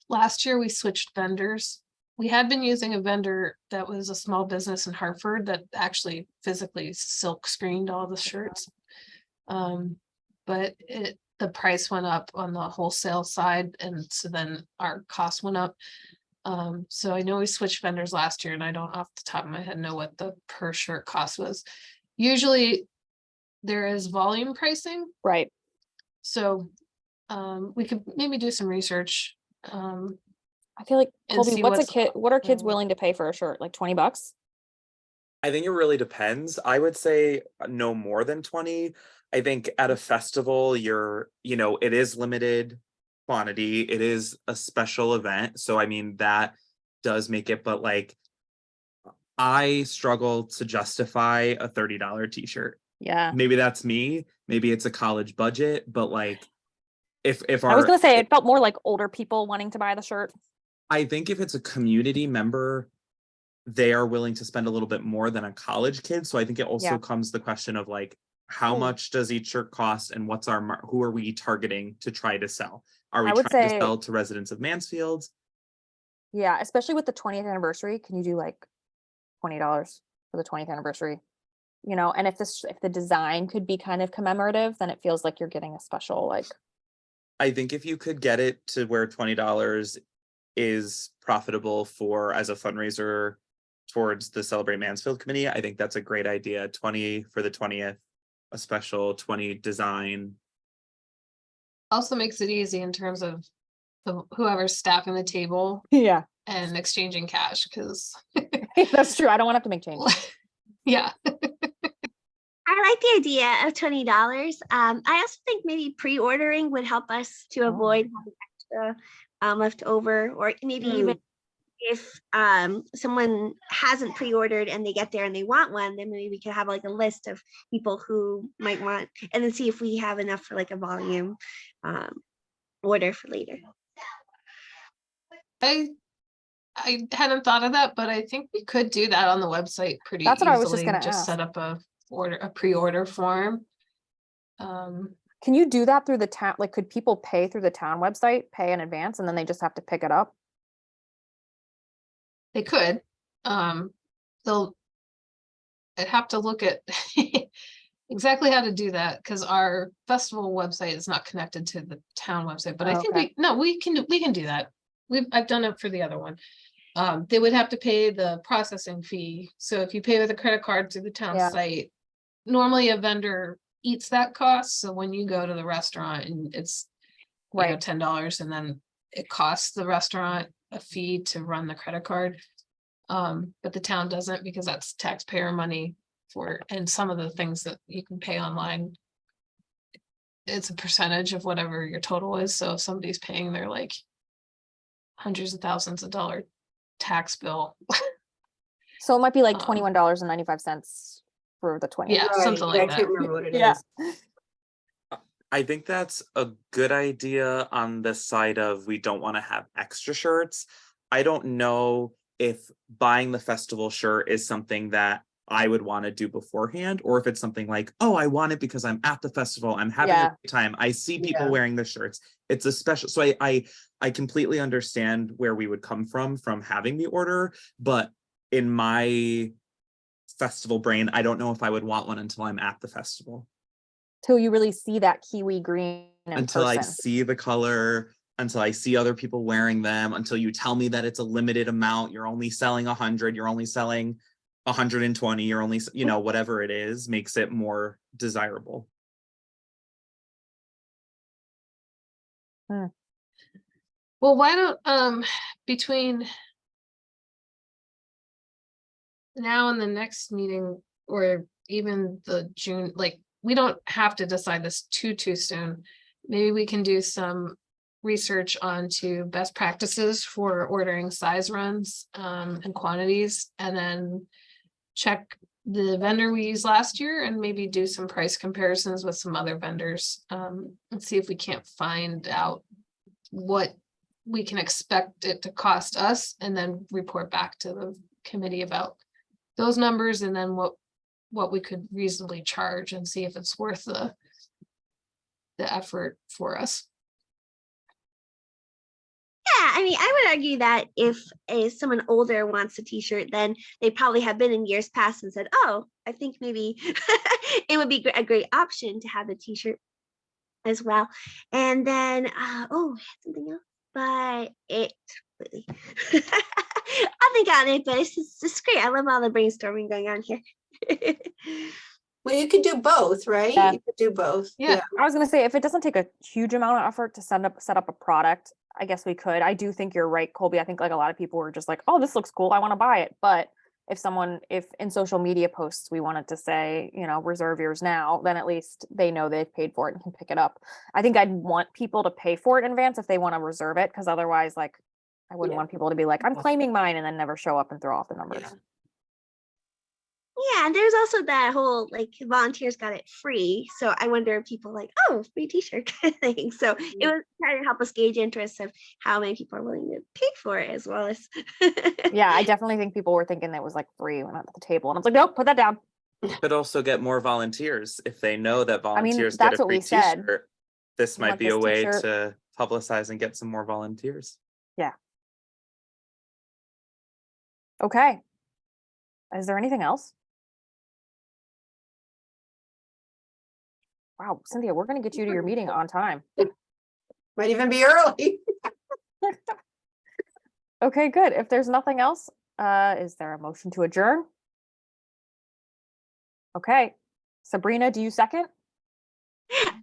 last year we switched vendors. We had been using a vendor that was a small business in Hartford that actually physically silk screened all the shirts. But the price went up on the wholesale side, and so then our cost went up. So I know we switched vendors last year, and I don't off the top of my head know what the per shirt cost was. Usually there is volume pricing. Right. So we could maybe do some research. I feel like, And Colby, see what what's are kids available. willing to pay for a shirt? Like $20? I think it really depends. I would say no more than 20. I think at a festival, it is limited quantity. It is a special event. So, I mean, that does make it, but like, I struggle to justify a $30 t-shirt. Yeah. Maybe that's me. Maybe it's a college budget, but like, if I was our, gonna say it felt more like older people wanting to buy the shirt. I think if it's a community member, they are willing to spend a little bit more than a college kid. So I think it also Yeah. comes the question of like, how Ooh. much does each shirt cost, and what's who are we targeting to try to sell? Are we I would trying to say- sell to residents of Mansfield? Yeah, especially with the 20th anniversary. Can you do like $20 for the 20th anniversary? You know, and if the design could be kind of commemorative, then it feels like you're getting a special like. I think if you could get it to where $20 is profitable for as a fundraiser towards the Celebrate Mansfield committee. I think that's a great idea. 20 for the 20th, a special 20 design. Also makes it easy in terms of whoever's staffing the table Yeah, and exchanging cash, because that's true. I don't want to have to make changes. yeah. I like the idea of $20. I also think maybe pre-ordering would help us to avoid having extra left over, or maybe even if someone hasn't pre-ordered and they get there and they want one, then maybe we could have like a list of people who might want, and then see if we have enough for like a volume order for later. I hadn't thought of that, but I think we could do that on the website pretty That's what I was just easily. gonna Just ask. set up a pre-order form. Can you do that through the town? Like, could people pay through the town website, pay in advance, and then they just have to pick it up? They could. I'd have to look at exactly how to do that, because our festival website is not connected to the town website, but I think Okay. we can do that. I've done it for the other one. They would have to pay the processing fee. So if you pay with a credit card through the town Yeah. site, normally a vendor eats that cost. So when you go to the restaurant and it's Right. $10, and then it costs the restaurant a fee to run the credit card. But the town doesn't, because that's taxpayer money and some of the things that you can pay online, it's a percentage of whatever your total is. So if somebody's paying their like hundreds of thousands of dollar tax bill, So it might be like Um, $21.95 for the 20. yeah, something like I that. can't remember what it Yeah. is. I think that's a good idea on the side of we don't want to have extra shirts. I don't know if buying the festival shirt is something that I would want to do beforehand, or if it's something like, oh, I want it because I'm at the festival, I'm having Yeah. a great time, I see people Yeah. wearing the shirts. It's a special, so I completely understand where we would come from having the order, but in my festival brain, I don't know if I would want one until I'm at the festival. Till you really see that kiwi green in Until I person. see the color, until I see other people wearing them, until you tell me that it's a limited amount, you're only selling 100, you're only selling 120, you're only, whatever it is, makes it more desirable. Well, why don't, between now and the next meeting, or even the June, like, we don't have to decide this too soon. Maybe we can do some research onto best practices for ordering size runs and quantities, and then check the vendor we used last year and maybe do some price comparisons with some other vendors, and see if we can't find out what we can expect it to cost us, and then report back to the committee about those numbers, and then what we could reasonably charge, and see if it's worth the effort for us. Yeah, I mean, I would argue that if someone older wants a t-shirt, then they probably have been in years past and said, oh, I think maybe it would be a great option to have the t-shirt as well. And then, oh, I had something else, but it completely, I'll think on it, but it's just great. I love all the brainstorming going on here. Well, you could do both, right? Yeah. You could do both. Yeah. I was gonna say, if it doesn't take a huge amount of effort to set up a product, I guess we could. I do think you're right, Colby. I think like a lot of people were just like, oh, this looks cool, I want to buy it. But if in social media posts we wanted to say, reserve yours now, then at least they know they've paid for it and can pick it up. I think I'd want people to pay for it in advance if they want to reserve it, because otherwise, like, I wouldn't Yeah. want people to be like, I'm claiming mine, and then never show up and throw off the numbers. Yeah. Yeah, and there's also that whole like volunteers got it free. So I wonder if people like, oh, free t-shirt kind of thing. So it was trying to help us gauge interest of how many people are willing to pay for it, as well as Yeah, I definitely think people were thinking it was like free when at the table, and I was like, nope, put that down. Could also get more volunteers if they know that I mean, volunteers that's get a what free we said. t-shirt. This We might want be this a way t-shirt. to publicize and get some more volunteers. Okay. Is there anything else? Wow, Cynthia, we're going to get you to your meeting on time. Might even be early. Okay, good. If there's nothing else, Is there a motion to adjourn? Okay. Sabrina, do you second?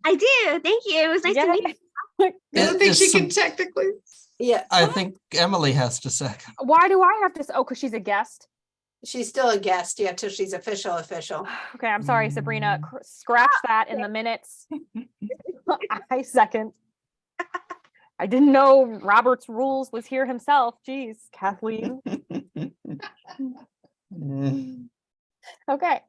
I do. Thank you. It was nice to meet you. I don't think Is she some- can technically. Yeah, I think Emily has to second. Why do I have to? Oh, because she's a guest. she's still a guest, yeah, till she's official. Okay, I'm sorry, Sabrina. Scratch that in the minutes. I second. I didn't know Robert's rules was here himself. Jeez, Kathleen. Mm. Okay.